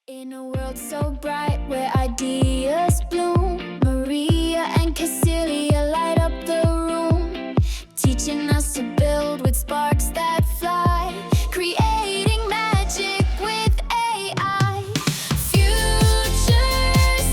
In a world so bright where ideas bloom, Maria and Cecilia light up the room, teaching us to build with sparks that fly, creating magic with AI. Future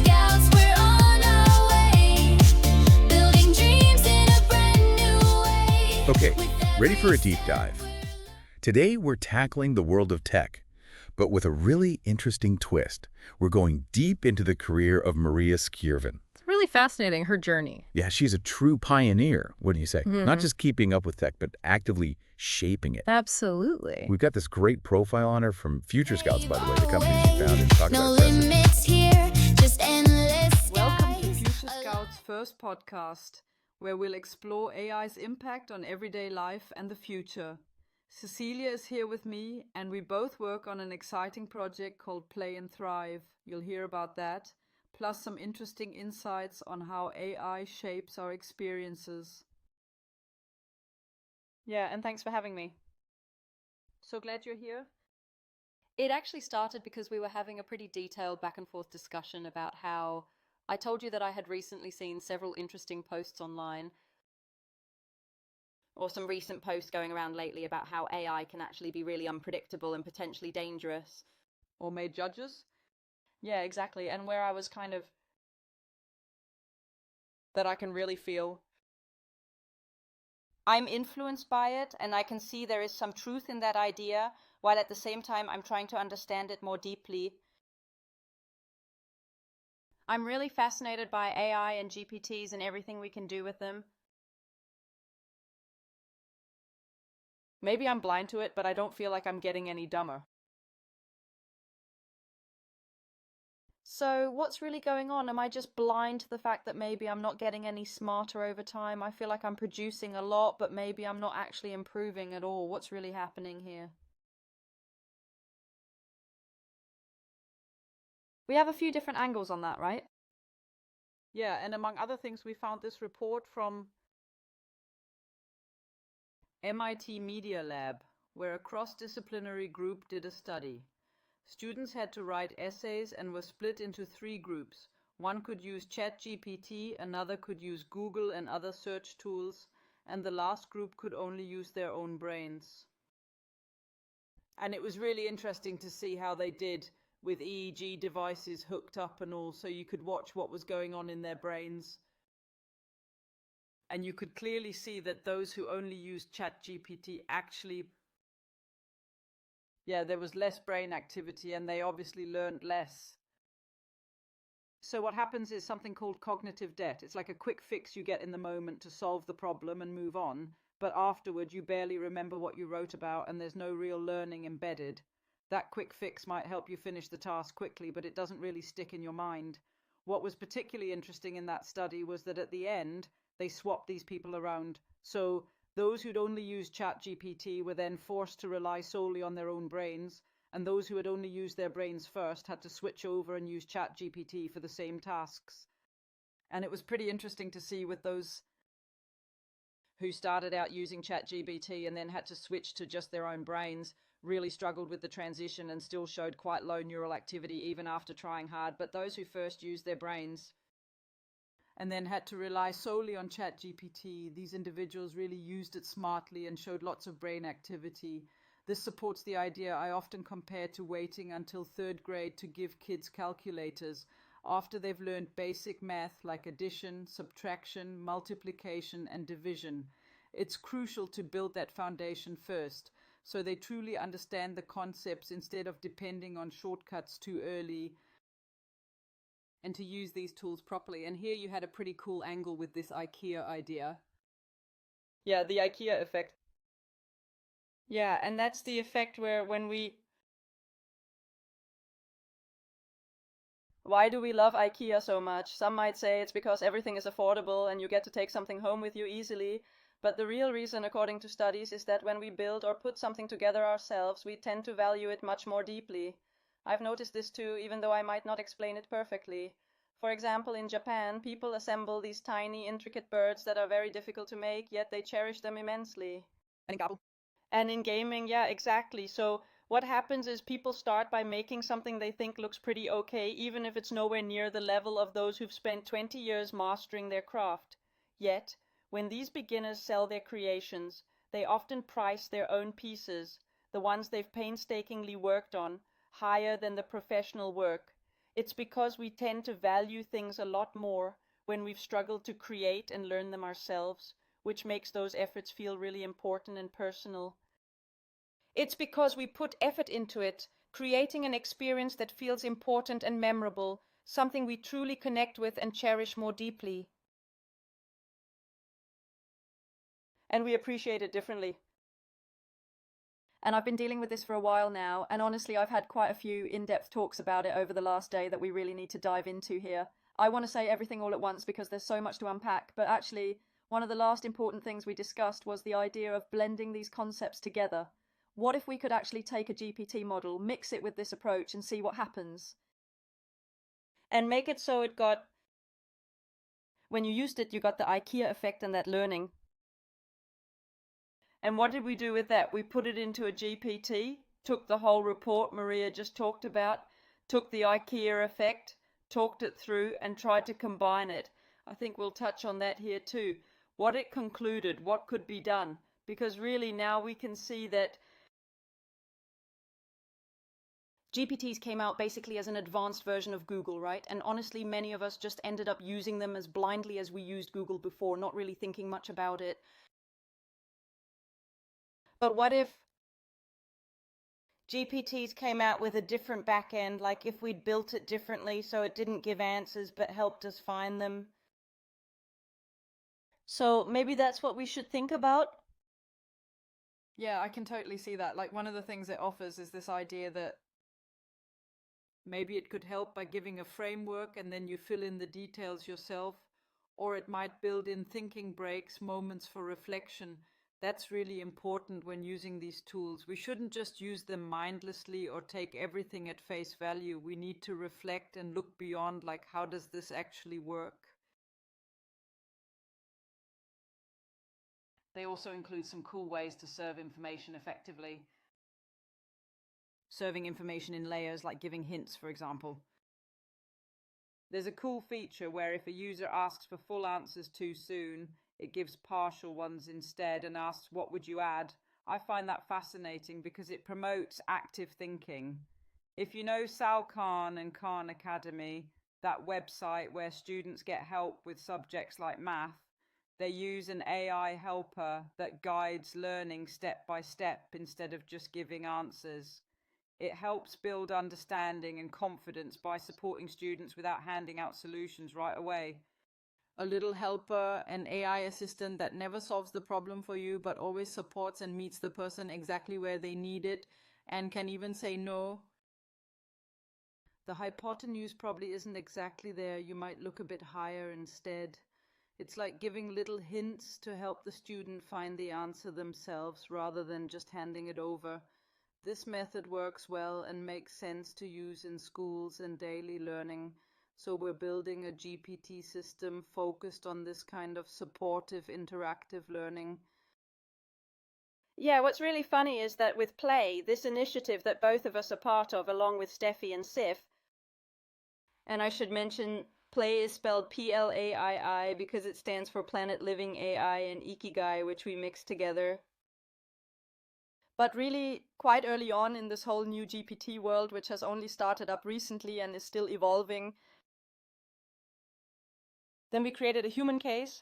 scouts, we're on our way, building dreams in a brand new way. Okay, ready for a deep dive. Today we're tackling the world of tech, but with a really interesting twist. We're going deep into the career of Maria Skjerven. It's really fascinating, her journey. Yeah, she's a true pioneer, wouldn't you say? Not just keeping up with tech, but actively shaping it. Absolutely. We've got this great profile on her from Future Scouts, by the way, the company she founded. Talk No about presence. limits here, just endless Welcome to skies. Future Scout's first podcast, where we'll explore AI's impact on everyday life and the future. Cecilia is here with me, and we both work on an exciting project called Play and Thrive. You'll hear about that, plus some interesting insights on how AI shapes our experiences. Yeah, and thanks for having me. So glad you're here. It actually started because we were having a pretty detailed back and forth discussion about how I told you that I had recently seen several interesting posts online, or some recent posts going around lately about how AI can actually be really unpredictable and potentially dangerous. Or made judges. Yeah, exactly. And where I was kind of that I can really feel I'm influenced by it, and I can see there is some truth in that idea, while at the same time I'm trying to understand it more deeply. I'm really fascinated by AI and GPTs and everything we can do with them. Maybe I'm blind to it, but I don't feel like I'm getting any dumber. So what's really going on? Am I just blind to the fact that maybe I'm not getting any smarter over time? I feel like I'm producing a lot, but maybe I'm not actually improving at all. What's really happening here? We have a few different angles on that, right? Yeah, and among other things, we found this report from MIT Media Lab, where a cross-disciplinary group did a study. Students had to write essays and were split into 3 groups. One could use ChatGPT, another could use Google and other search tools, and the last group could only use their own brains. And it was really interesting to see how they did with EEG devices hooked up and all, so you could watch what was going on in their brains. And you could clearly see that those who only used ChatGPT actually, there was less brain activity and they obviously learned less. So what happens is something called cognitive debt. It's like a quick fix you get in the moment to solve the problem and move on, but afterward you barely remember what you wrote about and there's no real learning embedded. That quick fix might help you finish the task quickly, but it doesn't really stick in your mind. What was particularly interesting in that study was that at the end, they swapped these people around. So those who'd only used ChatGPT were then forced to rely solely on their own brains, and those who had only used their brains first had to switch over and use ChatGPT for the same tasks. And it was pretty interesting to see with those who started out using ChatGPT and then had to switch to just their own brains, really struggled with the transition and still showed quite low neural activity even after trying hard. But those who first used their brains and then had to rely solely on ChatGPT, these individuals really used it smartly and showed lots of brain activity. This supports the idea I often compare to waiting until 3rd grade to give kids calculators after they've learned basic math like addition, subtraction, multiplication, and division. It's crucial to build that foundation first, so they truly understand the concepts instead of depending on shortcuts too early, and to use these tools properly. And here you had a pretty cool angle with this IKEA idea. Yeah, the IKEA effect. Yeah, and that's the effect where Why do we love IKEA so much? Some might say it's because everything is affordable and you get to take something home with you easily. But the real reason, according to studies, is that when we build or put something together ourselves, we tend to value it much more deeply. I've noticed this too, even though I might not explain it perfectly. For example, in Japan, people assemble these tiny, intricate birds that are very difficult to make, yet they cherish them immensely. And Gabel. And in gaming, yeah, exactly. So What happens is people start by making something they think looks pretty okay, even if it's nowhere near the level of those who've spent 20 years mastering their craft. Yet, when these beginners sell their creations, they often price their own pieces, the ones they've painstakingly worked on, higher than the professional work. It's because we tend to value things a lot more when we've struggled to create and learn them ourselves, which makes those efforts feel really important and personal. It's because we put effort into it, creating an experience that feels important and memorable, something we truly connect with and cherish more deeply. And we appreciate it differently. And I've been dealing with this for a while now, and honestly, I've had quite a few in-depth talks about it over the last day that we really need to dive into here. I want to say everything all at once because there's so much to unpack, but actually, one of the last important things we discussed was the idea of blending these concepts together. What if we could actually take a GPT model, mix it with this approach, and see what happens? And make it so it got, when you used it, you got the IKEA effect and that learning. And what did we do with that? We put it into a GPT, took the whole report Maria just talked about, took the IKEA effect, talked it through, and tried to combine it. I think we'll touch on that here too. What it concluded, what could be done. Because really now we can see that GPTs came out basically as an advanced version of Google, right? And honestly, many of us just ended up using them as blindly as we used Google before, not really thinking much about it. But what if GPTs came out with a different backend, like if we'd built it differently so it didn't give answers but helped us find them? So maybe that's what we should think about. Yeah, I can totally see that. Like, one of the things it offers is this idea that maybe it could help by giving a framework and then you fill in the details yourself, or it might build in thinking breaks, moments for reflection. That's really important when using these tools. We shouldn't just use them mindlessly or take everything at face value. We need to reflect and look beyond, like, how does this actually work? They also include some cool ways to serve information effectively. Serving information in layers, like giving hints, for example. There's a cool feature where if a user asks for full answers too soon, it gives partial ones instead and asks, what would you add? I find that fascinating because it promotes active thinking. If you know Sal Khan and Khan Academy, that website where students get help with subjects like math, they use an AI helper that guides learning step by step instead of just giving answers. It helps build understanding and confidence by supporting students without handing out solutions right away. A little helper, an AI assistant that never solves the problem for you, but always supports and meets the person exactly where they need it, and can even say no. The hypotenuse probably isn't exactly there. You might look a bit higher instead. It's like giving little hints to help the student find the answer themselves rather than just handing it over. This method works well and makes sense to use in schools and daily learning. So we're building a GPT system focused on this kind of supportive, interactive learning. Yeah, what's really funny is that with Play, this initiative that both of us are part of, along with Steffi and Sif, and I should mention Play is spelled Plaii because it stands for Planet Living AI, and Ikigai, which we mixed together. But really, quite early on in this whole new GPT world, which has only started up recently and is still evolving, then we created a human case.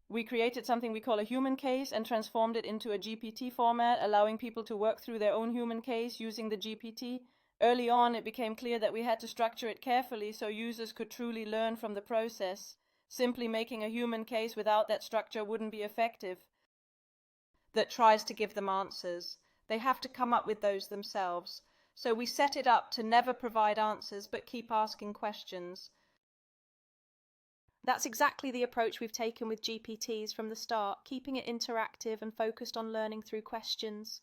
We created something we call a human case and transformed it into a GPT format, allowing people to work through their own human case using the GPT. Early on, it became clear that we had to structure it carefully so users could truly learn from the process. Simply making a human case without that structure wouldn't be effective. That tries to give them answers. They have to come up with those themselves. So we set it up to never provide answers, but keep asking questions. That's exactly the approach we've taken with GPTs from the start, keeping it interactive and focused on learning through questions.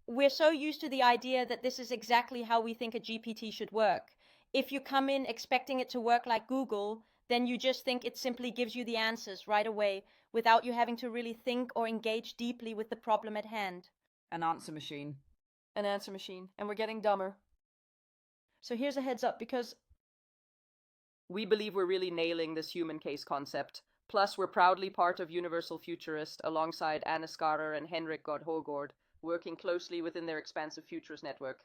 We're so used to the idea that this is exactly how we think a GPT should work. If you come in expecting it to work like Google, then you just think it simply gives you the answers right away without you having to really think or engage deeply with the problem at hand. An answer machine. An answer machine. And we're getting dumber. So here's a heads up, because we believe we're really nailing this human case concept. Plus, we're proudly part of Universal Futurist alongside Anna Skarer and Henrik Gard Hogård, working closely within their expansive futurist network.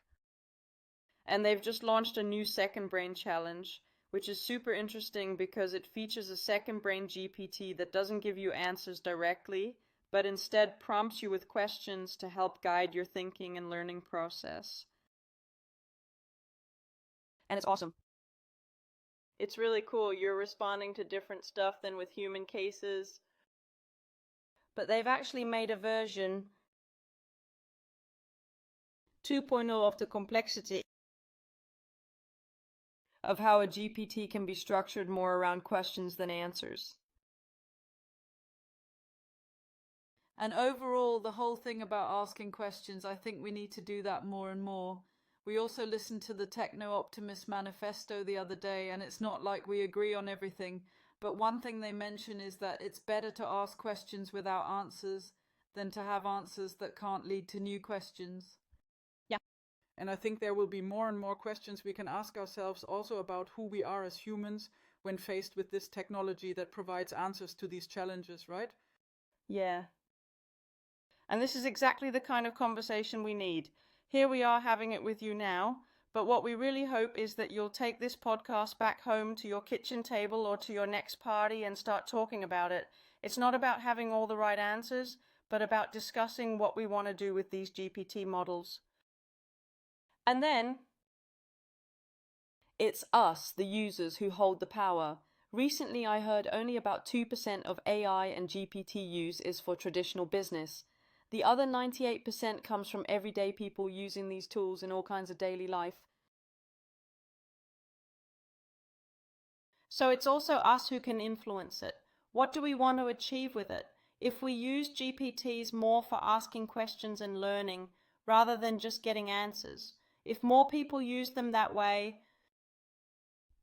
And they've just launched a new Second Brain Challenge, which is super interesting because it features a Second Brain GPT that doesn't give you answers directly, but instead prompts you with questions to help guide your thinking and learning process. And it's awesome. It's really cool. You're responding to different stuff than with human cases. But they've actually made a version 2.0 of the complexity of how a GPT can be structured more around questions than answers. And overall, the whole thing about asking questions, I think we need to do that more and more. We also listened to the Techno-Optimist Manifesto the other day, and it's not like we agree on everything, but one thing they mention is that it's better to ask questions without answers than to have answers that can't lead to new questions. Yeah. And I think there will be more and more questions we can ask ourselves also about who we are as humans when faced with this technology that provides answers to these challenges, right? Yeah. And this is exactly the kind of conversation we need. Here we are having it with you now, but what we really hope is that you'll take this podcast back home to your kitchen table or to your next party and start talking about it. It's not about having all the right answers, but about discussing what we want to do with these GPT models. And then, it's us, the users, who hold the power. Recently I heard only about 2% of AI and GPT use is for traditional business. The other 98% comes from everyday people using these tools in all kinds of daily life. So it's also us who can influence it. What do we want to achieve with it? If we use GPTs more for asking questions and learning, rather than just getting answers, if more people use them that way,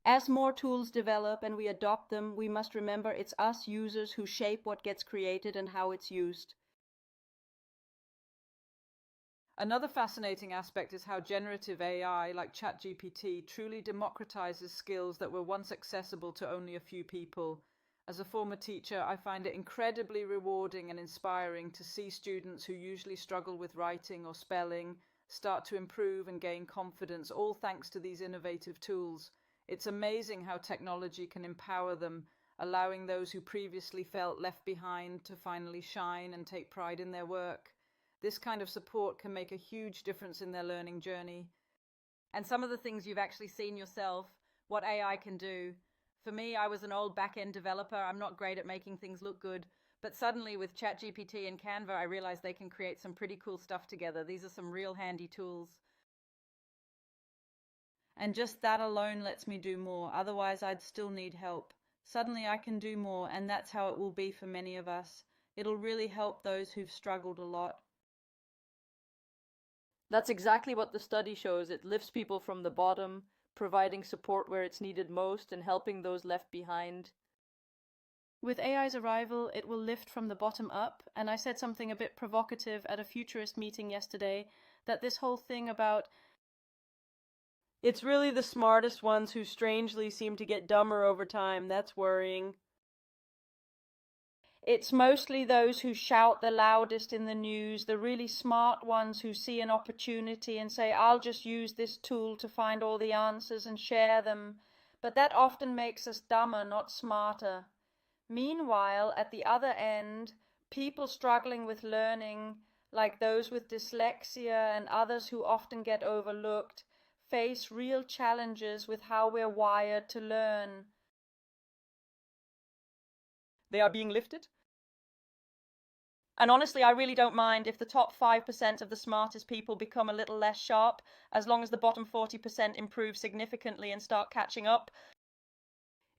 as more tools develop and we adopt them, we must remember it's us users who shape what gets created and how it's used. Another fascinating aspect is how generative AI, like ChatGPT, truly democratizes skills that were once accessible to only a few people. As a former teacher, I find it incredibly rewarding and inspiring to see students who usually struggle with writing or spelling start to improve and gain confidence, all thanks to these innovative tools. It's amazing how technology can empower them, allowing those who previously felt left behind to finally shine and take pride in their work. This kind of support can make a huge difference in their learning journey. And some of the things you've actually seen yourself, what AI can do. For me, I was an old back-end developer. I'm not great at making things look good. But suddenly with ChatGPT and Canva, I realized they can create some pretty cool stuff together. These are some real handy tools. And just that alone lets me do more. Otherwise, I'd still need help. Suddenly I can do more, and that's how it will be for many of us. It'll really help those who've struggled a lot. That's exactly what the study shows. It lifts people from the bottom, providing support where it's needed most and helping those left behind. With AI's arrival, it will lift from the bottom up, and I said something a bit provocative at a futurist meeting yesterday, that this whole thing about it's really the smartest ones who strangely seem to get dumber over time, that's worrying. It's mostly those who shout the loudest in the news, the really smart ones who see an opportunity and say, I'll just use this tool to find all the answers and share them. But that often makes us dumber, not smarter. Meanwhile, at the other end, people struggling with learning, like those with dyslexia and others who often get overlooked, face real challenges with how we're wired to learn. They are being lifted. And honestly, I really don't mind if the top 5% of the smartest people become a little less sharp, as long as the bottom 40% improve significantly and start catching up.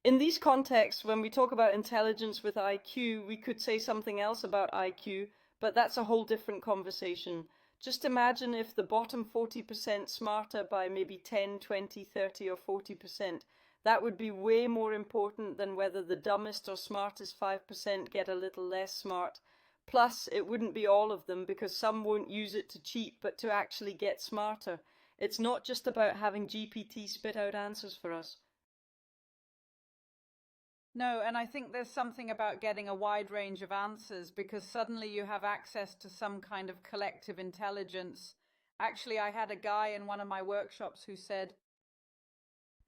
In these contexts, when we talk about intelligence with IQ, we could say something else about IQ, but that's a whole different conversation. Just imagine if the bottom 40% smarter by maybe 10, 20, 30 or 40%. That would be way more important than whether the dumbest or smartest 5% get a little less smart. Plus, it wouldn't be all of them because some won't use it to cheat but to actually get smarter. It's not just about having GPT spit out answers for us. No, and I think there's something about getting a wide range of answers because suddenly you have access to some kind of collective intelligence. Actually, I had a guy in one of my workshops who said,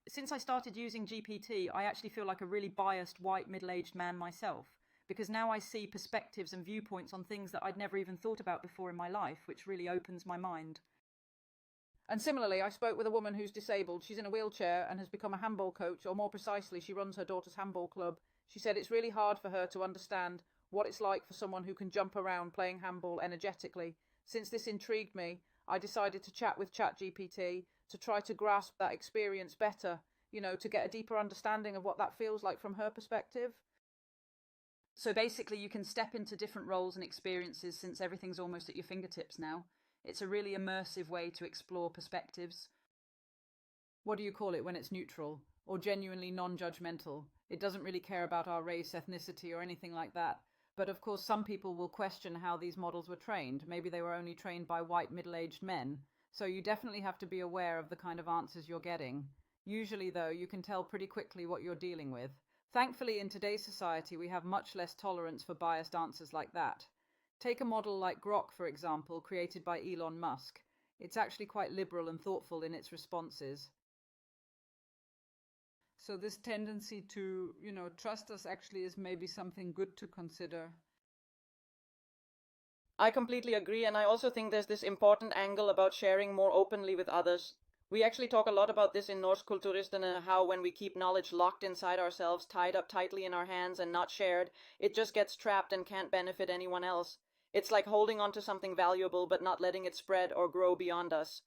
since I started using GPT, I actually feel like a really biased white middle-aged man myself, because now I see perspectives and viewpoints on things that I'd never even thought about before in my life, which really opens my mind. And similarly, I spoke with a woman who's disabled. She's in a wheelchair and has become a handball coach, or more precisely, she runs her daughter's handball club. She said it's really hard for her to understand what it's like for someone who can jump around playing handball energetically. Since this intrigued me, I decided to chat with ChatGPT to try to grasp that experience better, to get a deeper understanding of what that feels like from her perspective. So basically, you can step into different roles and experiences since everything's almost at your fingertips now. It's a really immersive way to explore perspectives. What do you call it when it's neutral or genuinely non-judgmental? It doesn't really care about our race, ethnicity, or anything like that. But of course, some people will question how these models were trained. Maybe they were only trained by white middle-aged men. So you definitely have to be aware of the kind of answers you're getting. Usually, though, you can tell pretty quickly what you're dealing with. Thankfully, in today's society, we have much less tolerance for biased answers like that. Take a model like Grok, for example, created by Elon Musk. It's actually quite liberal and thoughtful in its responses. So this tendency to, trust us actually is maybe something good to consider. I completely agree, and I also think there's this important angle about sharing more openly with others. We actually talk a lot about this in Norsk Kulturistene, how when we keep knowledge locked inside ourselves, tied up tightly in our hands and not shared, it just gets trapped and can't benefit anyone else. It's like holding on to something valuable but not letting it spread or grow beyond us.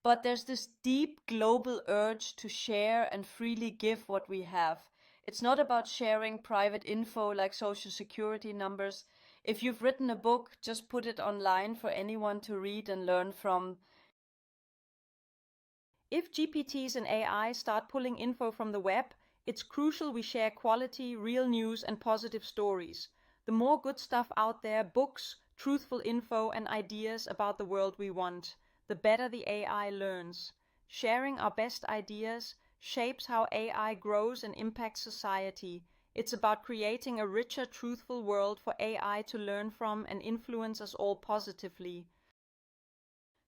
But there's this deep global urge to share and freely give what we have. It's not about sharing private info like social security numbers. If you've written a book, just put it online for anyone to read and learn from. If GPTs and AI start pulling info from the web, it's crucial we share quality, real news, and positive stories. The more good stuff out there, books, truthful info, and ideas about the world we want, the better the AI learns. Sharing our best ideas shapes how AI grows and impacts society. It's about creating a richer, truthful world for AI to learn from and influence us all positively.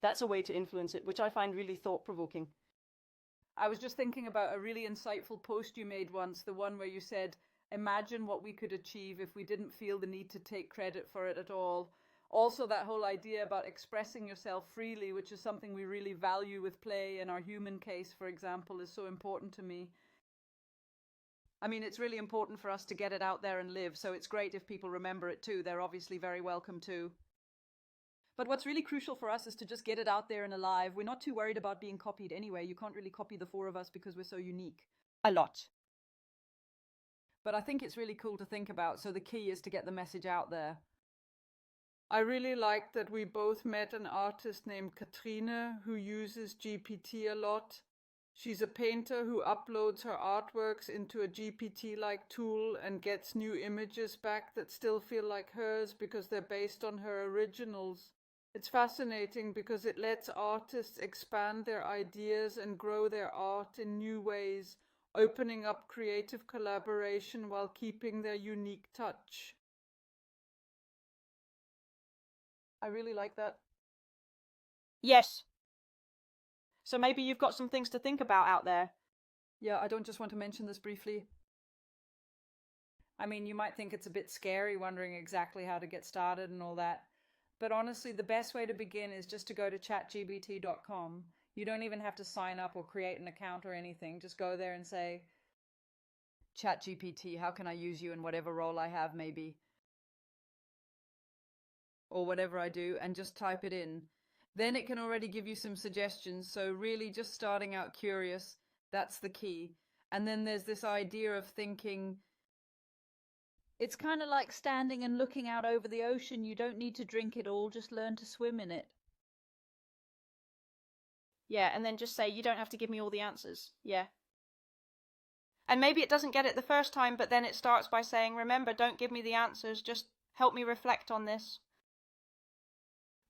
That's a way to influence it, which I find really thought-provoking. I was just thinking about a really insightful post you made once, the one where you said, imagine what we could achieve if we didn't feel the need to take credit for it at all. Also, that whole idea about expressing yourself freely, which is something we really value with play in our human case, for example, is so important to me. I mean, it's really important for us to get it out there and live, so it's great if people remember it too. They're obviously very welcome too. But what's really crucial for us is to just get it out there and alive. We're not too worried about being copied anyway. You can't really copy the four of us because we're so unique. A lot. But I think it's really cool to think about, so the key is to get the message out there. I really liked that we both met an artist named Katrine who uses GPT a lot. She's a painter who uploads her artworks into a GPT-like tool and gets new images back that still feel like hers because they're based on her originals. It's fascinating because it lets artists expand their ideas and grow their art in new ways, opening up creative collaboration while keeping their unique touch. I really like that. Yes. So maybe you've got some things to think about out there. Yeah, I don't just want to mention this briefly. I mean, you might think it's a bit scary wondering exactly how to get started and all that. But honestly, the best way to begin is just to go to chatgpt.com. You don't even have to sign up or create an account or anything. Just go there and say, ChatGPT, how can I use you in whatever role I have maybe? Or whatever I do, and just type it in. Then it can already give you some suggestions. So really just starting out curious, that's the key. And then there's this idea of thinking, it's kind of like standing and looking out over the ocean. You don't need to drink it all, just learn to swim in it. Yeah, and then just say, you don't have to give me all the answers. Yeah. And maybe it doesn't get it the first time, but then it starts by saying, remember, don't give me the answers, just help me reflect on this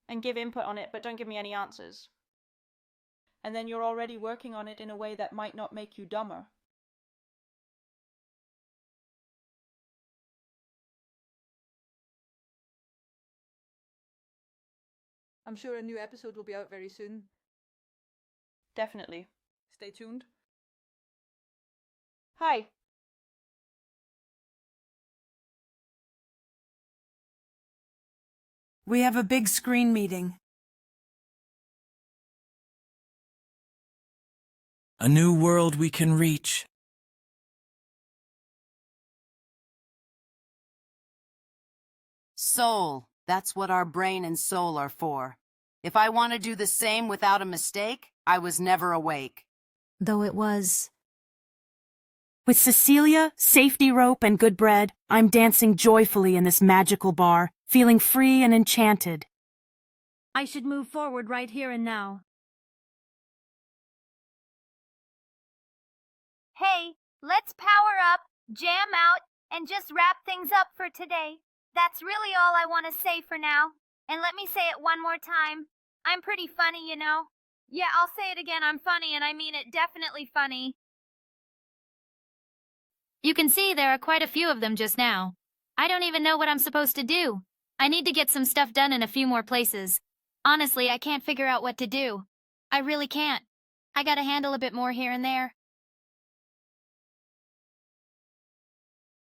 and give input on it, but don't give me any answers. And then you're already working on it in a way that might not make you dumber. I'm sure a new episode will be out very soon. Definitely. Stay tuned. Hi. We have a big screen meeting. A new world we can reach. Soul. That's what our brain and soul are for. If I want to do the same without a mistake, I was never awake. Though it was. With Cecilia, safety rope, and good bread, I'm dancing joyfully in this magical bar, feeling free and enchanted. I should move forward right here and now. Hey, let's power up, jam out, and just wrap things up for today. That's really all I want to say for now. And let me say it one more time. I'm pretty funny, you know. Yeah, I'll say it again. I'm funny, and I mean it definitely funny. You can see there are quite a few of them just now. I don't even know what I'm supposed to do. I need to get some stuff done in a few more places. Honestly, I can't figure out what to do. I really can't. I gotta handle a bit more here and there.